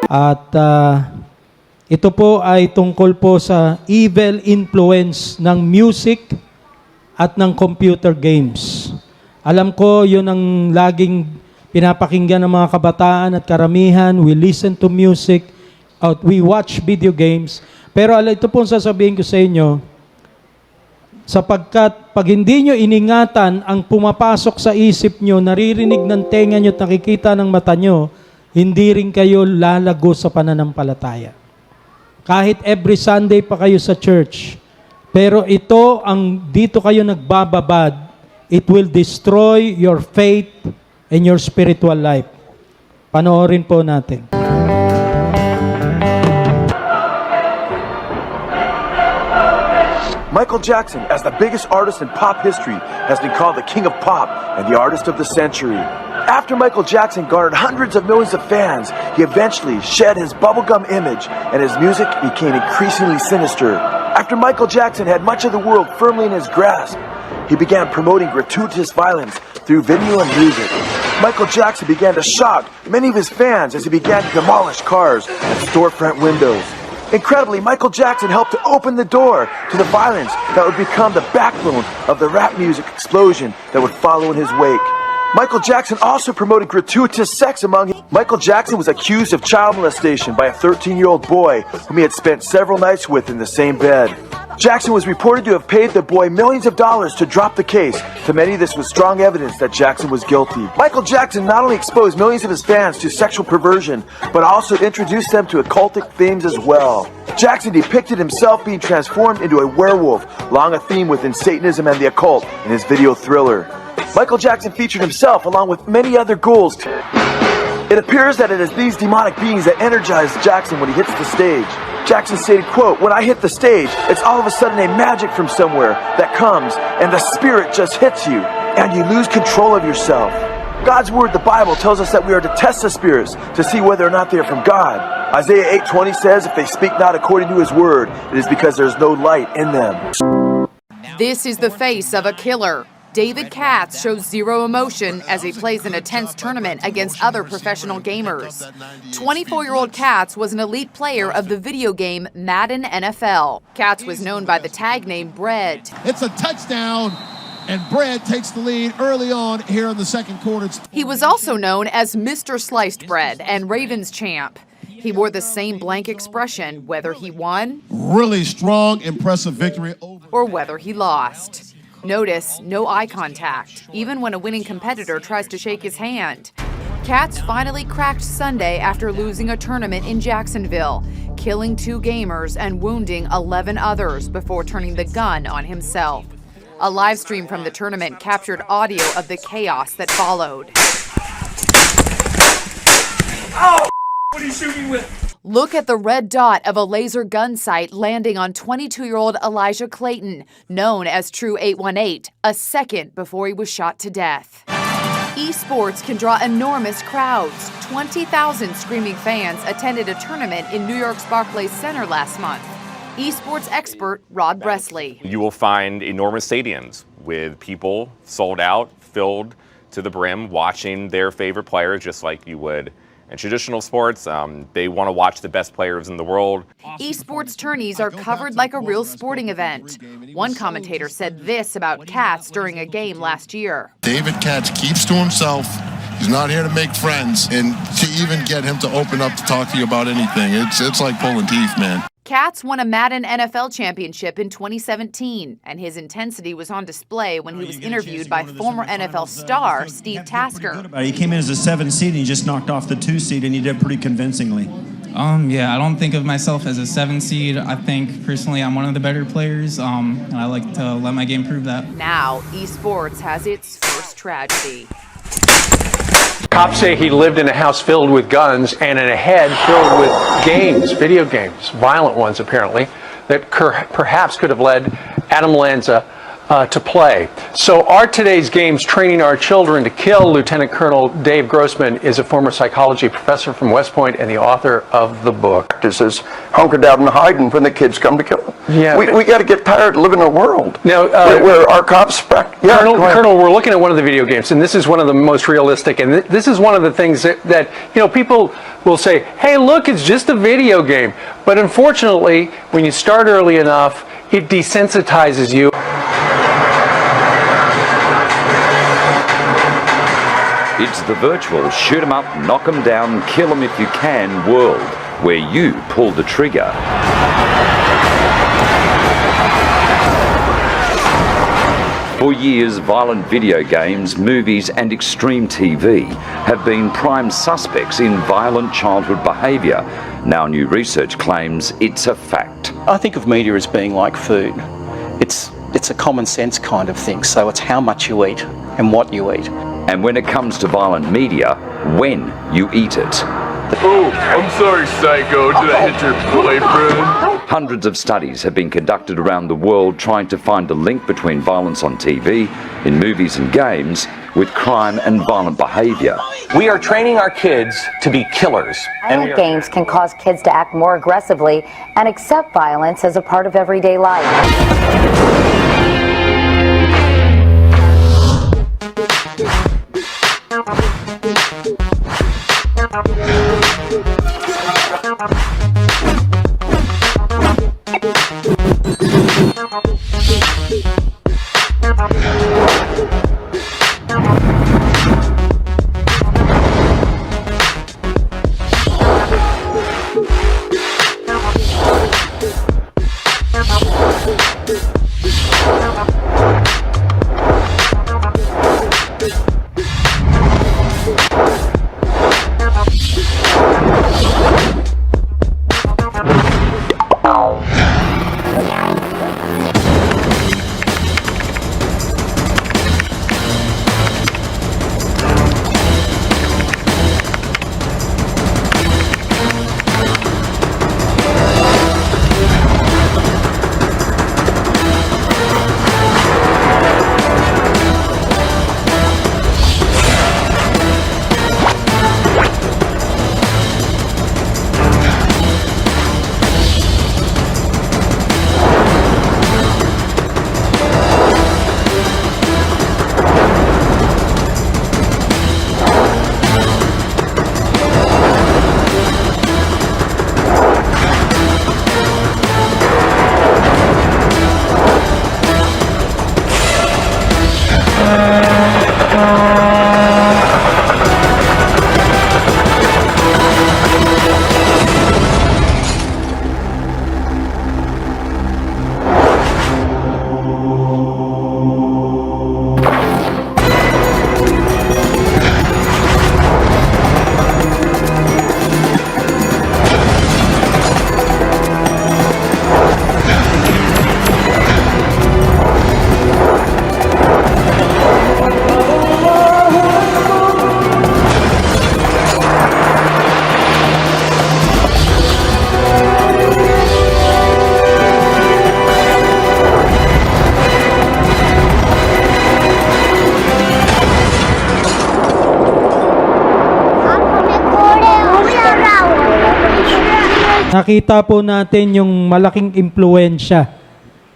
At ito po ay tungkol po sa evil influence ng music at ng computer games. Alam ko, yun ang laging pinapakinggan ng mga kabataan at karamihan. We listen to music, we watch video games. Pero ito po sasabihin ko sa inyo, sapagkat pag hindi nyo iningatan ang pumapasok sa isip nyo, naririnig ng tenga nyo at nakikita ng mata nyo, hindi rin kayo lalago sa pananampalataya. Kahit every Sunday pa kayo sa church. Pero ito, dito kayo nagbababad, it will destroy your faith and your spiritual life. Panoorin po natin. Michael Jackson, as the biggest artist in pop history, has been called the king of pop and the artist of the century. After Michael Jackson garnered hundreds of millions of fans, he eventually shed his bubblegum image and his music became increasingly sinister. After Michael Jackson had much of the world firmly in his grasp, he began promoting gratuitous violence through video and music. Michael Jackson began to shock many of his fans as he began to demolish cars and storefront windows. Incredibly, Michael Jackson helped to open the door to the violence that would become the backbone of the rap music explosion that would follow in his wake. Michael Jackson also promoted gratuitous sex among him. Michael Jackson was accused of child molestation by a 13-year-old boy whom he had spent several nights with in the same bed. Jackson was reported to have paid the boy millions of dollars to drop the case. To many, this was strong evidence that Jackson was guilty. Michael Jackson not only exposed millions of his fans to sexual perversion, but also introduced them to occultic themes as well. Jackson depicted himself being transformed into a werewolf, long a theme within Satanism and the occult, in his video Thriller. Michael Jackson featured himself along with many other ghouls. It appears that it is these demonic beings that energize Jackson when he hits the stage. Jackson stated, quote, "When I hit the stage, it's all of a sudden a magic from somewhere that comes and the spirit just hits you and you lose control of yourself." God's word, the Bible, tells us that we are to test the spirits to see whether or not they are from God. Isaiah 8:20 says, "If they speak not according to his word, it is because there is no light in them." This is the face of a killer. David Katz shows zero emotion as he plays in a tense tournament against other professional gamers. 24-year-old Katz was an elite player of the video game Madden NFL. Katz was known by the tag name Bread. It's a touchdown, and Bread takes the lead early on here in the second quarter. He was also known as Mr. Sliced Bread and Ravens champ. He wore the same blank expression whether he won, Really strong, impressive victory over, or whether he lost. Notice no eye contact, even when a winning competitor tries to shake his hand. Katz finally cracked Sunday after losing a tournament in Jacksonville, killing 2 gamers and wounding 11 others before turning the gun on himself. A live stream from the tournament captured audio of the chaos that followed. Oh, what are you shooting with? Look at the red dot of a laser gun sight landing on 22-year-old Elijah Clayton, known as True 818, a second before he was shot to death. Esports can draw enormous crowds. 20,000 screaming fans attended a tournament in New York's Barclays Center last month. Esports expert Rod Bresley. You will find enormous stadiums with people sold out, filled to the brim, watching their favorite players just like you would in traditional sports. They want to watch the best players in the world. Esports tourneys are covered like a real sporting event. One commentator said this about Katz during a game last year. David Katz keeps to himself. He's not here to make friends, and to even get him to open up to talk to you about anything, it's like pulling teeth, man. Katz won a Madden NFL championship in 2017, and his intensity was on display when he was interviewed by former NFL star Steve Tasker. He came in as a 7 seed and he just knocked off the 2 seed, and he did pretty convincingly. Yeah, I don't think of myself as a 7 seed. I think personally I'm one of the better players, and I like to let my game prove that. Now, esports has its first tragedy. Cops say he lived in a house filled with guns and in a head filled with games, video games, violent ones apparently, that perhaps could have led Adam Lanza to play. So are today's games training our children to kill? Lieutenant Colonel Dave Grossman is a former psychology professor from West Point and the author of the book. This is hunkered out and hiding when the kids come to kill them. Yeah. We got to get tired of living in a world Now, where our cops... Colonel, we're looking at one of the video games, and this is one of the most realistic, and this is one of the things that people will say, hey, look, it's just a video game. But unfortunately, when you start early enough, it desensitizes you. It's the virtual shoot 'em up, knock 'em down, kill 'em if you can world, where you pull the trigger. For years, violent video games, movies and extreme TV have been prime suspects in violent childhood behaviour. Now new research claims it's a fact. I think of media as being like food. It's a common sense kind of thing, so it's how much you eat and what you eat. And when it comes to violent media, when you eat it. Oh, I'm sorry, psycho. Did I hit your boyfriend? Hundreds of studies have been conducted around the world trying to find a link between violence on TV, in movies and games, with crime and violent behaviour. We are training our kids to be killers. Violent games can cause kids to act more aggressively and accept violence as a part of everyday life. Nakita po natin yung malaking impluensya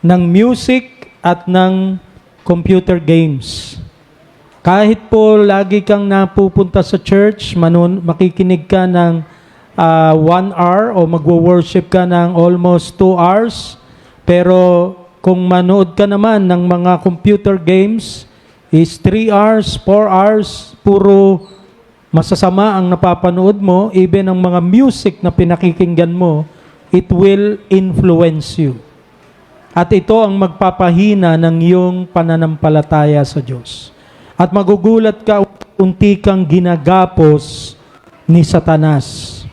ng music at ng computer games. Kahit po lagi kang napupunta sa church, makikinig ka ng 1 hour o magwo-worship ka ng almost 2 hours, pero kung manood ka naman ng mga computer games, is 3 hours, 4 hours, puro masasama ang napapanood mo. Even ang mga music na pinakikinggan mo, it will influence you. At ito ang magpapahina ng iyong pananampalataya sa Diyos. At magugulat ka, unti kang ginagapos ni Satanas.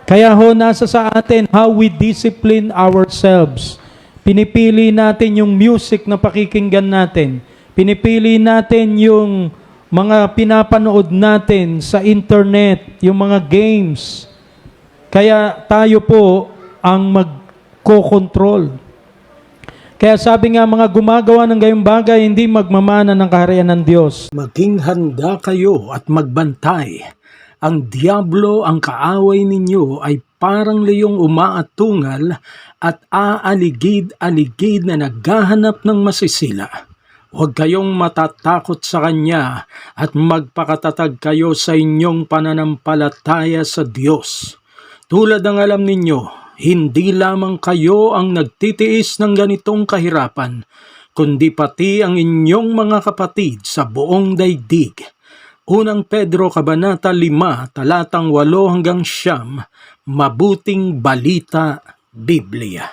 Kaya nasa sa atin how we discipline ourselves. Pinipili natin yung music na pakikinggan natin. Pinipili natin yung mga pinapanood natin sa internet, yung mga games. Kaya tayo po ang magko-control. Kaya sabi nga, mga gumagawa ng gayong bagay, hindi magmamana ng kaharian ng Diyos. Maging handa kayo at magbantay. Ang diablo, ang kaaway ninyo, ay parang leyong umaatungal at aaligid-aligid na naghahanap ng masisila. Huwag kayong matatakot sa kanya at magpakatatag kayo sa inyong pananampalataya sa Diyos. Tulad ng alam ninyo, hindi lamang kayo ang nagtitiis ng ganitong kahirapan, kundi pati ang inyong mga kapatid sa buong daigdig. Unang Pedro Kabanata 5, talatang 8 hanggang 9, Mabuting Balita, Biblia.